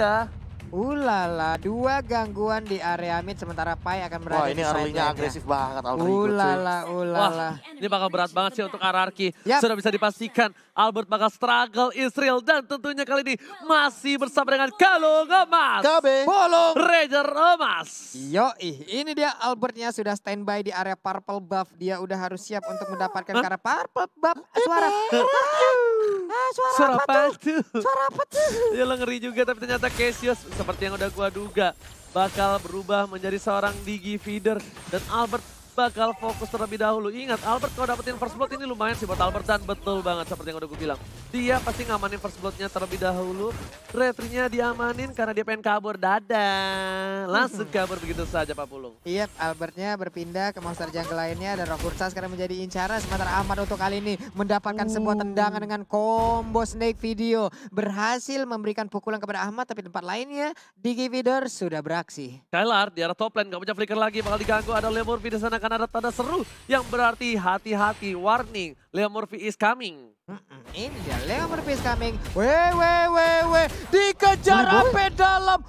dia. Ulala, 2 gangguan di area mid sementara Pai akan berada Wah, di ini side early-nya lane-nya. agresif banget Aldrigo cuy. Ulala. Wah, ini bakal berat banget sih untuk Ararki. Yap. Sudah bisa dipastikan Albert bakal struggle Israel. Dan tentunya kali ini masih bersama dengan Kalung Emas. KB. Bolong. Ranger Emas. Yoi, ini dia Albertnya sudah standby di area purple buff. Dia udah harus siap untuk mendapatkan karena purple buff. Suara. Suara apa tuh? Suara apa tuh? Ya lo ngeri juga, tapi ternyata Cassius seperti yang udah gua duga bakal berubah menjadi seorang Digi Feeder. Dan Albert bakal fokus terlebih dahulu. Ingat, Albert kalau dapetin first blood ini lumayan sih buat Albert. Dan betul banget seperti yang udah gue bilang. Dia pasti ngamanin first bloodnya terlebih dahulu. Retrinya diamanin karena dia pengen kabur. Dadah. Langsung kabur begitu saja Pak Pulung. Iya, Albertnya berpindah ke monster jungle lainnya dan Rokursa sekarang menjadi incaran. Sementara Ahmad untuk kali ini mendapatkan sebuah tendangan dengan combo snake video. Berhasil memberikan pukulan kepada Ahmad, tapi tempat lainnya Digi Feeder sudah beraksi. Skylar di arah top lane, gak punya flicker lagi, bakal diganggu. Ada Leo Murphy di sana karena ada tanda seru yang berarti hati-hati, warning, Leo Murphy is coming. Ini dia Leo Murphy is coming. Weh. Dikejar sampai dalam.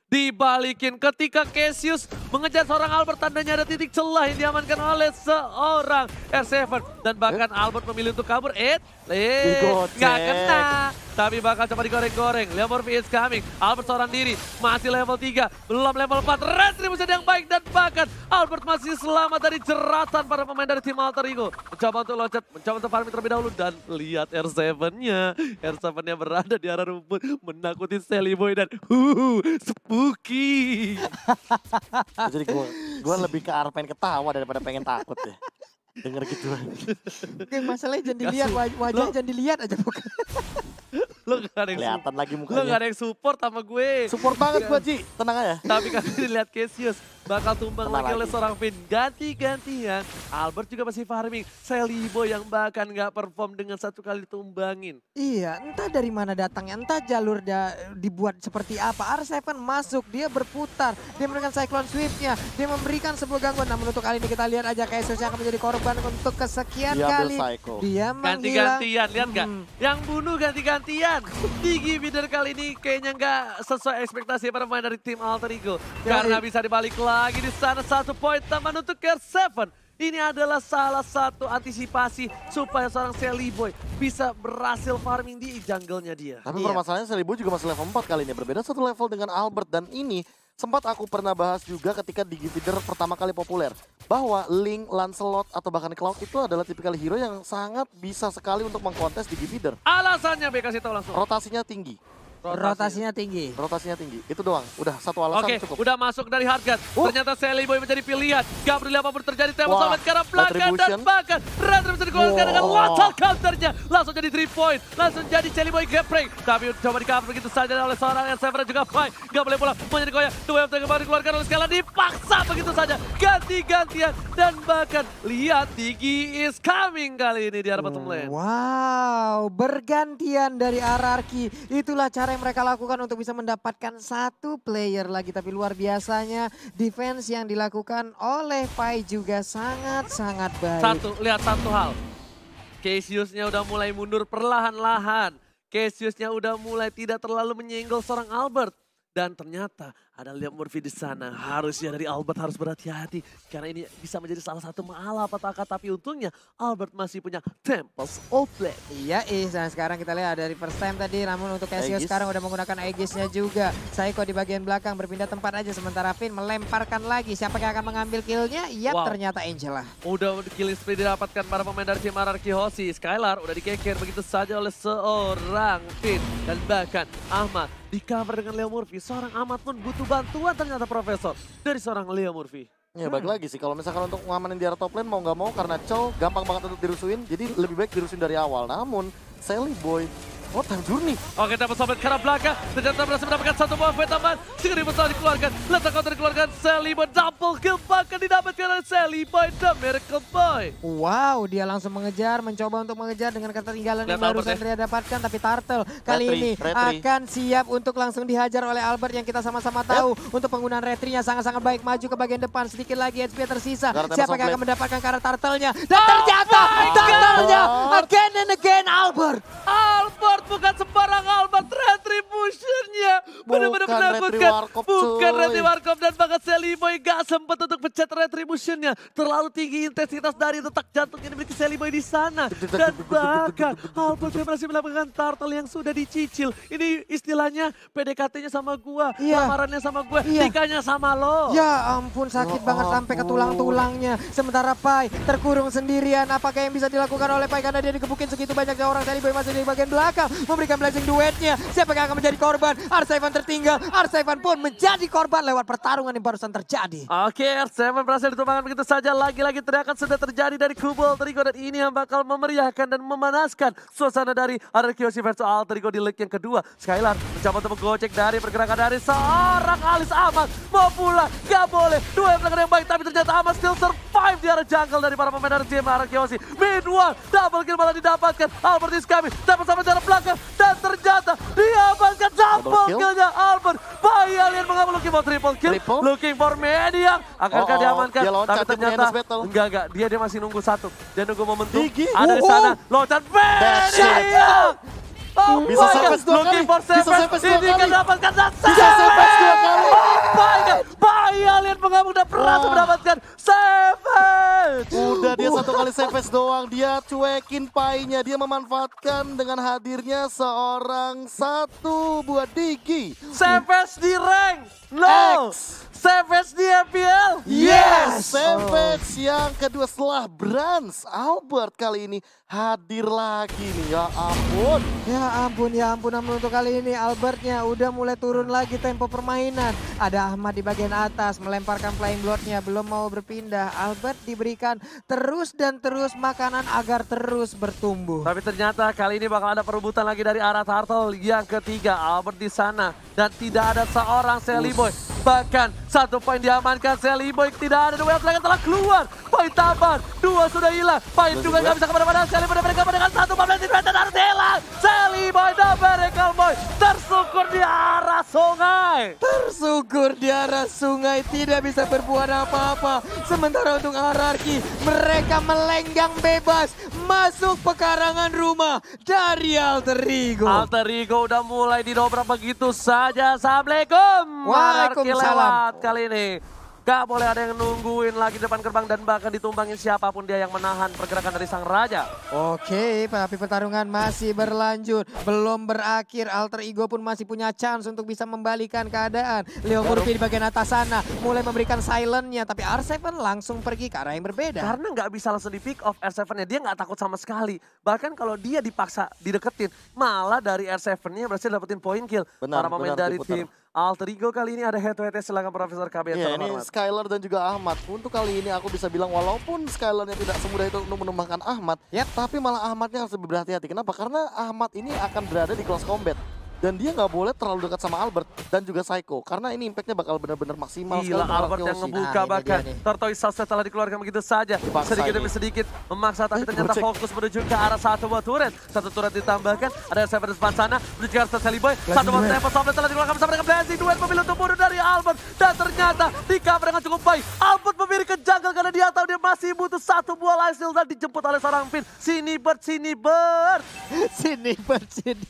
Dibalikin ketika Cassius mengejar seorang Albert, tandanya ada titik celah yang diamankan oleh seorang R7 dan bahkan Albert memilih untuk kabur. Nggak kena, tapi bakal coba digoreng-goreng. Leo Murphy is coming, Albert seorang diri, masih level 3, belum level 4, retribusi yang baik dan bahkan Albert masih selamat dari jeratan para pemain dari tim Alter Ego. Mencoba untuk loncat, mencoba untuk farming terlebih dahulu dan lihat R7-nya. R7-nya berada di arah rumput, menakuti Sally Boy dan spooky. Jadi gue lebih ke arah pengen ketawa daripada pengen takut ya. Denger gitu. Masalahnya jangan dilihat, wajahnya jangan dilihat aja bukan. Lo gak ada yang Kelihatan lagi Lo mukanya. gak ada yang support sama gue. Support banget gue Ji, tenang aja. Tapi kali ini lihat Cassius bakal tumbang Tenang lagi oleh lagi. seorang Finn. Ganti-gantian. Albert juga masih farming. Sally Boy yang bahkan gak perform dengan satu kali ditumbangin. Iya, entah dari mana datangnya, entah jalur dibuat seperti apa. R7 masuk, dia berputar, dia memberikan cyclone sweep-nya, dia memberikan sebuah gangguan. Namun untuk kali ini kita lihat aja Cassius yang akan menjadi korban untuk kesekian Dia kali. psycho. Dia menghilang. Ganti-gantian, lihat gak? Yang bunuh ganti-gantian. Digi Feeder kali ini kayaknya gak sesuai ekspektasi para pemain dari tim Alter Ego. Karena bisa dibalik lagi di sana, 1 poin tambahan untuk R7. Ini adalah salah satu antisipasi supaya seorang Sally Boy bisa berhasil farming di jungle-nya dia. Tapi permasalahannya Sally Boy juga masih level 4 kali ini. Berbeda satu level dengan Albert. Dan ini sempat aku pernah bahas juga ketika Digi Feeder pertama kali populer. Bahwa Link, Lancelot, atau bahkan Cloud itu adalah tipikal hero yang sangat bisa sekali untuk mengkontes Digi Feeder. Alasannya B kasih tahu langsung. Rotasinya tinggi. Rotasinya tinggi. Rotasinya tinggi. Itu doang. Udah satu alasan cukup. Udah masuk dari Hardgun. Ternyata Sally Boy menjadi pilihan. Gak peduli apapun terjadi. Tembak Wah, sampai ke arah belakang dan Retribution. bahkan Retribution dikeluarkan dengan lethal counternya. Langsung jadi 3 point. Langsung jadi Sally Boy gapreng. Tapi coba di-cover begitu saja oleh seorang R7 dan juga Pai. Gak boleh pulang. Menjadi goyang. Dua yang kembali dikeluarkan oleh Skala. Dipaksa begitu saja. Ganti-gantian. Dan bahkan lihat Digi is coming kali ini di arah bottom lane. Wow, bergantian dari Ararki. Itulah cara yang mereka lakukan untuk bisa mendapatkan 1 player lagi. Tapi luar biasanya defense yang dilakukan oleh Pai juga sangat-sangat baik. Lihat satu hal. Cassius-nya udah mulai mundur perlahan-lahan. Cassius-nya udah mulai tidak terlalu menyenggol seorang Albert. Dan ternyata ada Leo Murphy di sana. Harusnya dari Albert harus berhati-hati. Karena ini bisa menjadi salah satu malapetaka. Tapi untungnya Albert masih punya Tempest of Blade. Iya, dan sekarang kita lihat dari first time tadi. Namun untuk Cassius sekarang udah menggunakan Aegis-nya juga. Psycho di bagian belakang berpindah tempat aja. Sementara Finn melemparkan lagi. Siapa yang akan mengambil kill-nya? Yap, ternyata Angela. Udah killing spree didapatkan para pemain dari tim Ararki Hoshi. Skylar udah dikeker begitu saja oleh seorang Finn. Dan bahkan Ahmad di cover dengan Leo Murphy. Seorang Ahmad pun butuh bantuan ternyata Profesor dari seorang Leo Murphy. Ya balik lagi sih, kalau misalkan untuk ngamanin di arah top lane mau nggak mau karena Chow gampang banget untuk dirusuin. Jadi lebih baik dirusuin dari awal. Namun Sally Boy, oh time journey. Oke, dapat sobat ke arah belakang. Ternyata berhasil mendapatkan 1 buah point tambahan. Segera masalah dikeluarkan. Letak counter dikeluarkan. Sally Boy double kill bahkan didapatkan oleh Sally Boy, the Miracle Boy. Wow, dia langsung mengejar, mencoba untuk mengejar dengan ketertinggalan yang barusan dia dapatkan. Tapi Turtle kali ini akan siap untuk langsung dihajar oleh Albert yang kita sama-sama tahu. Untuk penggunaan retrinya sangat-sangat baik, maju ke bagian depan. Sedikit lagi HP tersisa. Siapa yang akan mendapatkan karena Turtle-nya? Dan ternyata Turtle-nya again and again Albert. Support bukan sembarang Albert, Retribution-nya benar-benar Bukan menakutkan. Retri Warkop, Bukan cuy. Retri Warkop dan bahkan Sally Boy gak sempat untuk pencet Retribution-nya. Terlalu tinggi intensitas dari detak jantung yang dimiliki Sally Boy di sana. Dan bahkan Albert yang berhasil mendapatkan turtle yang sudah dicicil. Ini istilahnya PDKT-nya sama gua, Iya. lamarannya sama gua, Iya. nikahnya sama lo. Ya ampun, sakit Ya banget sampai ke ampun. tulang-tulangnya. Sementara Pai terkurung sendirian. Apakah yang bisa dilakukan oleh Pai karena dia dikebukin segitu banyaknya orang. Sally Boy masih di bagian belakang memberikan blessing duetnya. Siapa yang akan menjadi korban? R7 tertinggal. R7 pun menjadi korban lewat pertarungan yang barusan terjadi. Oke, R7 berhasil ditumbangkan begitu saja. Lagi-lagi teriakan sudah terjadi dari kubu Alter Ego dan ini yang bakal memeriahkan dan memanaskan suasana dari Arkeosi versus Alter Ego di leg yang kedua. Skylar mencoba untuk menggocek dari pergerakan dari seorang Alis Ahmad. Mau pulang, gak boleh. Dua yang yang baik, tapi ternyata Ahmad still survive di arah jungle dari para pemain dari tim Arkeosi. Mid one, double kill malah didapatkan. Albert is coming, dapat sampai jarak belakang dan ternyata diamankan double kill-nya Albert. Bayi alien mengambil looking for triple kill, looking for medium. Akankah diamankan? Dia loncat, Tapi dia punya ternyata Endless Battle. enggak, dia masih nunggu satu. Dia nunggu momentum. Gigi. Ada di sana, loncat That's it. medium. Oh Bisa my Savage God, dua looking kali. for Bisa Savage. Savage dua Ini kali. kan dapatkan Bisa Savage dua kali. Oh my God, bayi alien mengamuk dan berhasil Wah. mendapatkan Savage. Udah dia satu kali savage doang, dia cuekin painya, dia memanfaatkan dengan hadirnya seorang satu buat Digi. Savage di rank. No. X. Savage di FPL. Yes, Savage yang kedua setelah Brans. Albert kali ini hadir lagi nih, ya ampun. Ya ampun, namun untuk kali ini Albertnya udah mulai turun lagi tempo permainan. Ada Ahmad di bagian atas melemparkan flying bloodnya, belum mau berpindah. Albert diberikan terus dan terus makanan agar terus bertumbuh. Tapi ternyata kali ini bakal ada perebutan lagi dari arah Turtle yang ketiga. Albert di sana dan tidak ada seorang Sally Boy. Bahkan satu poin diamankan Sally Boy, tidak ada duel lagi telah keluar. Poin tambahan, dua sudah hilang. Poin juga nggak bisa kemana-mana. Sally Boy mereka dengan satu pemain dan harus hilang. Sally Boy dan Miracle Boy tersukur di arah sungai. Tersukur di arah sungai, tidak bisa berbuat apa-apa. Sementara untuk Hierarchy, mereka melenggang bebas masuk pekarangan rumah dari Alter Ego. Alter Ego udah mulai didobrak begitu saja. Assalamualaikum. Waalaikumsalam. Lewat kali ini. Gak boleh ada yang nungguin lagi depan gerbang dan bahkan ditumbangin siapapun dia yang menahan pergerakan dari sang raja. Oke, tapi pertarungan masih berlanjut. Belum berakhir, Alter Ego pun masih punya chance untuk bisa membalikan keadaan. Leo Murphy di bagian atas sana mulai memberikan silent-nya, tapi R7 langsung pergi ke arah yang berbeda. Karena nggak bisa langsung di pick off R7-nya, dia nggak takut sama sekali. Bahkan kalau dia dipaksa dideketin, malah dari R7-nya berhasil dapetin point kill. Benar, Para pemain benar, dari diputar. tim Alter Ego kali ini ada head-to-head, silakan Profesor KB yang Iya, ini terhormat. Skylar dan juga Ahmad. Untuk kali ini aku bisa bilang walaupun Skylarnya tidak semudah itu untuk menembakkan Ahmad, tapi malah Ahmadnya harus lebih berhati-hati. Kenapa? Karena Ahmad ini akan berada di close combat. Dan dia nggak boleh terlalu dekat sama Albert dan juga Psycho. Karena ini impactnya bakal benar-benar maksimal. Gila, sekali untuk Albert yang Arkeosi. ngebuka ini bahkan. dia nih. Tortoise Sauce telah dikeluarkan begitu saja. Dipaksa Sedikit ini. demi sedikit memaksa, tapi ternyata Gocek. fokus menuju ke arah satu buah turret. Satu turret ditambahkan, ada R7 di depan sana. Menuju ke arah Sally Boy. Satu buah tempo Softlet telah dikeluarkan bersama dengan Blazing. Duet memilih untuk bunuh dari Albert. Dan ternyata di cover dengan cukup baik. Albert memilih ke jungle karena dia tahu dia masih butuh satu buah lifesteal dan dijemput oleh seorang pin. Sini Bird. Sini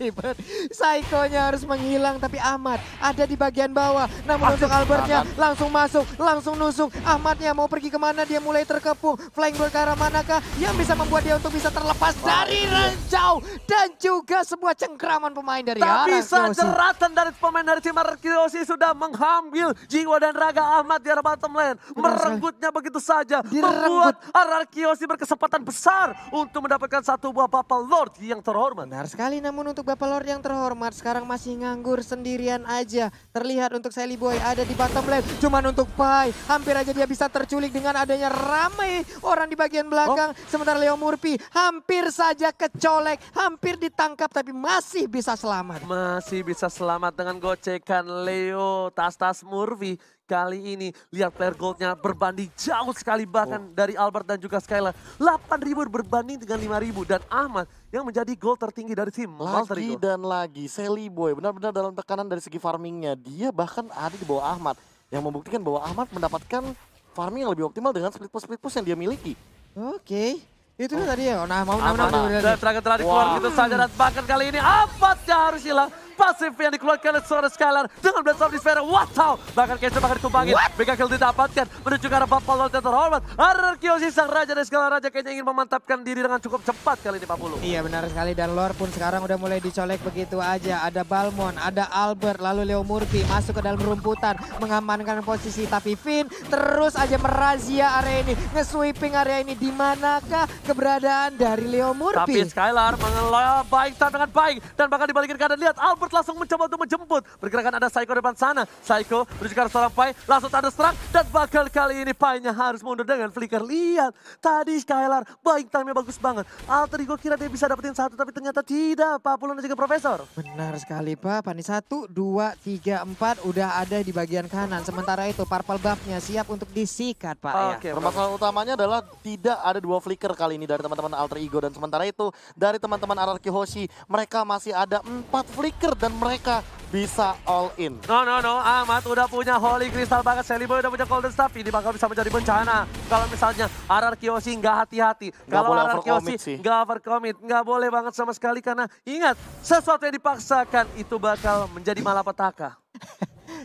Bird. Psycho-nya harus menghilang, tapi Ahmad ada di bagian bawah. Namun untuk Albertnya langsung masuk, langsung nusuk. Ahmadnya mau pergi kemana, dia mulai terkepung. Flying Bird ke arah manakah yang bisa membuat dia untuk bisa terlepas dari ranjau. Dan juga sebuah cengkraman pemain dari Tapi Arkeosi. jeratan dari pemain dari tim Arkeosi sudah mengambil jiwa dan raga Ahmad di arah bottom lane. Merenggutnya begitu saja. Membuat Arkeosi berkesempatan besar untuk mendapatkan satu buah Bubble Lord yang terhormat. Benar sekali, namun untuk Bapak Lord yang terhormat sekarang masih nganggur sendirian aja. Terlihat untuk Sally Boy ada di bottom lane. Cuman untuk Pai, hampir aja dia bisa terculik dengan adanya ramai orang di bagian belakang. Sementara Leo Murphy hampir saja kecolek, hampir ditangkap tapi masih bisa selamat. Masih bisa selamat dengan gocekan Leo Tas Murphy. Kali ini lihat player goldnya berbanding jauh sekali bahkan dari Albert dan juga Skylar. 8.000 berbanding dengan 5.000 dan Ahmad yang menjadi gold tertinggi dari tim Alter Lagi Ego. dan lagi Sally Boy benar-benar dalam tekanan dari segi farmingnya. Dia bahkan ada di bawah Ahmad. Yang membuktikan bahwa Ahmad mendapatkan farming yang lebih optimal dengan split push yang dia miliki. Oke. Itu tadi ya. Nah, mau Dan serangan telah dikeluar gitu saja dan bahkan kali ini amatnya harus hilang. Pasif yang dikeluarkan oleh seorang Skylar dengan Blast of Despair. Wow! Bahkan Kaiser bakal ditumbangin. Mega kill didapatkan menuju ke arah Buffalo dan terhormat. Ararkiosi sang raja dan Skylar raja kayaknya ingin memantapkan diri dengan cukup cepat kali ini Pak Pulu. Iya benar sekali dan Lord pun sekarang udah mulai dicolek begitu aja. Ada Balmon, ada Albert, lalu Leo Murphy masuk ke dalam rumputan mengamankan posisi. Tapi Finn terus aja merazia area ini, nge-sweeping area ini. Di manakah keberadaan dari Leo Murphy? Tapi Skylar mengelola baik dengan baik dan bahkan dibalikin keadaan. Lihat Albert langsung mencoba untuk menjemput. Pergerakan ada Psycho depan sana. Psycho menuju ke arah seorang Pai, langsung tanda serang dan bakal kali ini Pai-nya harus mundur dengan flicker. Lihat, tadi Skylar baik time-nya bagus banget. Alter Ego kira dia bisa dapetin satu tapi ternyata tidak. Pak Pulun dan juga Profesor. Benar sekali Pak, Pani 1, 2, 3, 4 udah ada di bagian kanan. Sementara itu purple buff-nya siap untuk disikat Pak. Oke, permasalahan utamanya adalah tidak ada 2 flicker kali ini dari teman-teman Alter Ego. Dan sementara itu dari teman-teman Ararki Hoshi, mereka masih ada 4 flicker dan mereka bisa all in. No, Ahmad udah punya Holy Crystal banget, Seliboy udah punya Golden Staff, ini bakal bisa menjadi bencana. Kalau misalnya Ararkiosi nggak hati-hati, kalau Ararkiosi nggak overcommit, nggak boleh banget sama sekali karena ingat, sesuatu yang dipaksakan itu bakal menjadi malapetaka.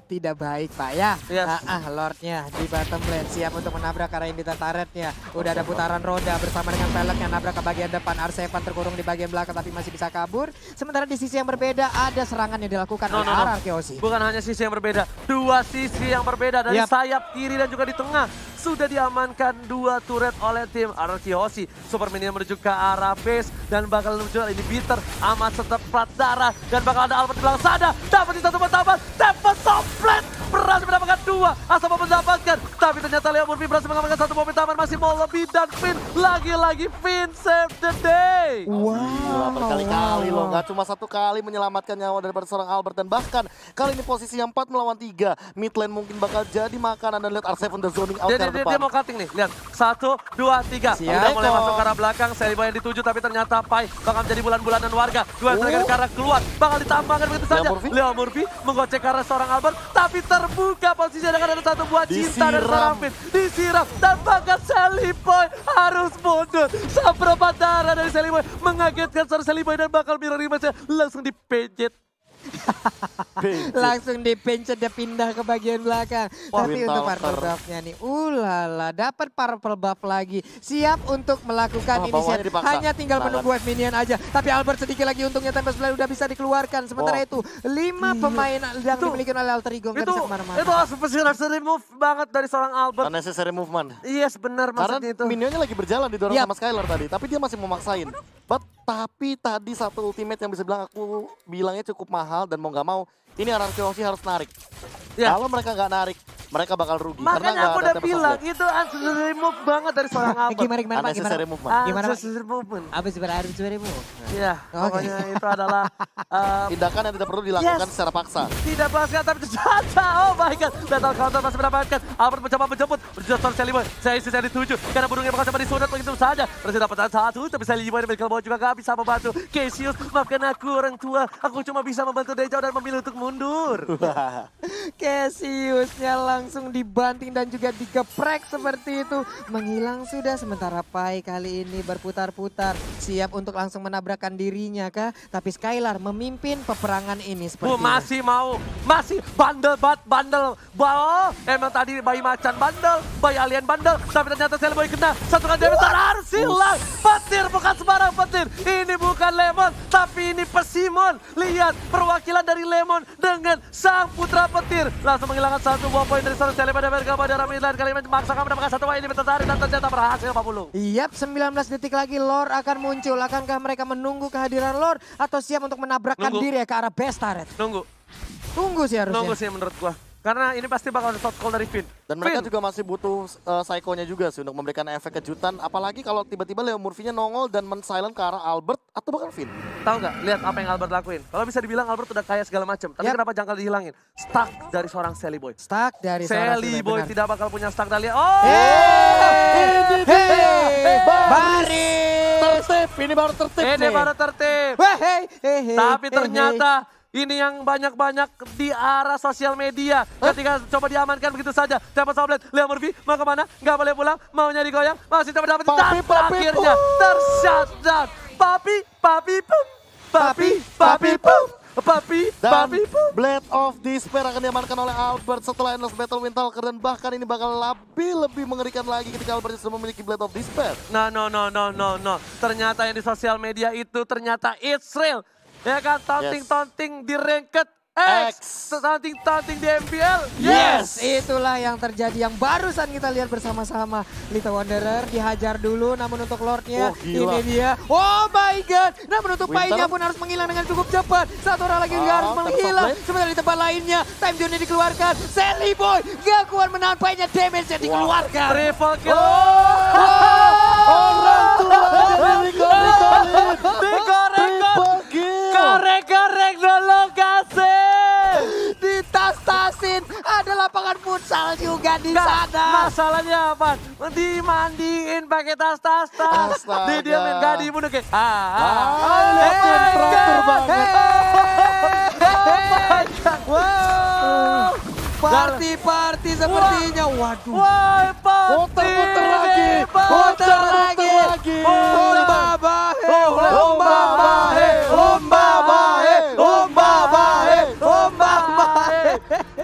Tidak baik Pak ya. Yes. Lordnya di bottom lane siap untuk menabrak karena ini turretnya. Udah ada putaran roda bersama dengan peleknya nabrak ke bagian depan. R7 terkurung di bagian belakang tapi masih bisa kabur. Sementara di sisi yang berbeda ada serangan yang dilakukan oleh Ararkiosi. Bukan hanya sisi yang berbeda, 2 sisi yang berbeda dari sayap kiri dan juga di tengah. Sudah diamankan 2 turret oleh tim Ararkiosi. Super Minion menuju ke arah base dan bakal menuju ini bitter. Amat setepat darah dan bakal ada Albert di belakang sana. Dapat di satu pertama, dapat Soplet berhasil mendapatkan 2. Asal mendapatkan, tapi ternyata Leo Murphy berhasil mengamankan 1 momen taman. Masih mau lebih dan Finn, lagi-lagi Finn save the day. Wow, berkali-kali loh, gak cuma 1 kali menyelamatkan nyawa daripada seorang Albert. Dan bahkan kali ini posisi yang 4 melawan 3. Mid lane mungkin bakal jadi makanan dan lihat R7 the zoning out ke depan. Dia mau cutting nih, lihat 1, 2, 3. Udah mulai masuk ke arah belakang, Seliboy yang dituju tapi ternyata Pai bakal menjadi bulan-bulanan warga. 2 mereka ke arah keluar, bakal ditambahkan begitu saja. Leo Murphy menggocek ke arah seorang Albert, tapi terbuka posisinya dengan ada 1 buah cinta dari seorang Finn. Disiram dan bahkan Seliboy harus mundur. Seperempat darah dari Seliboy mengagetkan seorang Seliboy dan bakal mirror image langsung dipejet. Langsung dipencet dia pindah ke bagian belakang. Tapi untuk purple buff-nya nih, ulala, dapat purple buff lagi. Siap untuk melakukan inisiatif. Hanya tinggal menunggu wave minion aja. Tapi Albert sedikit lagi untungnya Tempest Blade udah bisa dikeluarkan. Sementara itu 5 pemain yang dimiliki oleh Alter Ego nggak bisa kemana-mana. Itu necessary move banget dari seorang Albert. Unnecessary movement. Yes, benar maksudnya itu. Karena minionnya lagi berjalan didorong sama Skylar tadi. Tapi dia masih memaksain. Tapi tadi 1 ultimate yang bisa bilang aku bilangnya cukup mahal dan mau nggak mau ini Ararkiosi harus narik. Kalau mereka nggak narik, mereka bakal rugi. Makanya aku udah bilang itu unnecessary move banget dari seorang Albert. Gimana Pak? Unnecessary movement. Unnecessary movement. Apa sih unnecessary move? Iya, pokoknya itu adalah tindakan yang tidak perlu dilakukan secara paksa. Tidak paksa tapi ternyata, oh my god, Battle Counter masih mendapatkan. Albert mencoba menjemput, berjuang Seliboy. Saya dituju, karena burungnya bakal coba disunat begitu saja. Berhasil dapat 1, tapi Seliboy dan Michael Bow juga gak bisa membantu. Cassius, maafkan aku orang tua, aku cuma bisa membantu dari jauh dan memilih untuk mundur. Cassiusnya langsung dibanting dan juga digeprek seperti itu. Menghilang sudah, sementara Pai kali ini berputar-putar. Siap untuk langsung menabrakkan dirinya kah? Tapi Skylar memimpin peperangan ini seperti masih bandel. Emang tadi bayi macan bandel, bayi alien bandel. Tapi ternyata Seliboy kena, satu kali damage harus hilang. Petir bukan sembarang petir. Ini bukan Lemon, tapi ini Persimmon. Lihat perwakilan dari Lemon dengan sang putra petir. Langsung menghilangkan 1 buah poin dari seorang Seliboy dan mereka pada Ramidlan. Kali ini memaksakan mendapatkan 1 poin ini tertarik dan ternyata berhasil Pak Pulung. Yap, 19 detik lagi Lord akan muncul. Akankah mereka menunggu kehadiran Lord atau siap untuk menabrakkan diri ke arah base turret? Tunggu sih harusnya. Nunggu sih menurut gua. Karena ini pasti bakal ada shot call dari Finn. Dan mereka juga masih butuh Psycho-nya juga sih untuk memberikan efek kejutan. Apalagi kalau tiba-tiba Leo Murphy-nya nongol dan men-silent ke arah Albert atau bahkan Finn. Tahu nggak? Lihat apa yang Albert lakuin. Kalau bisa dibilang Albert udah kaya segala macam. Tapi kenapa jangkal dihilangin? Stuck dari seorang Seliboy. Stuck dari seorang Seliboy tidak bakal punya stuck dari Tertib, ini baru tertib. Tapi ternyata Ini yang banyak-banyak di arah sosial media. Ketika coba diamankan begitu saja. Dapat Soundblade, Leo Murphy mau kemana? Nggak boleh pulang, maunya digoyang. Masih coba dapat, dan akhirnya tershutdown. Papi, Dan Blade of Despair akan diamankan oleh Albert setelah Endless Battle Wind Talker. Dan bahkan ini bakal lebih mengerikan lagi ketika Albert sudah memiliki Blade of Despair. No. Ternyata yang di sosial media itu ternyata Israel. Ya kan, taunting di Ranked X, taunting di MPL. Yes, itulah yang terjadi yang barusan kita lihat bersama-sama. Lita Wanderer dihajar dulu, namun untuk Lordnya ini dia. Oh my god, namun untuk Painya pun harus menghilang dengan cukup cepat. Satu orang lagi juga harus menghilang. Sementara di tempat lainnya, Time Zone dikeluarkan. Sally Boy gak kuat menahan Painya, damage yang dikeluarkan. Triple kill. Orang tua dari Korek dulu kasih. Ditas-tasin, ada lapangan futsal juga di sana. Masalahnya apa? Dimandiin pakai tas. Dia main gak dibunuh kayak. Teratur banget. Wow. Party sepertinya. Waduh. Puter lagi.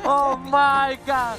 Oh my god.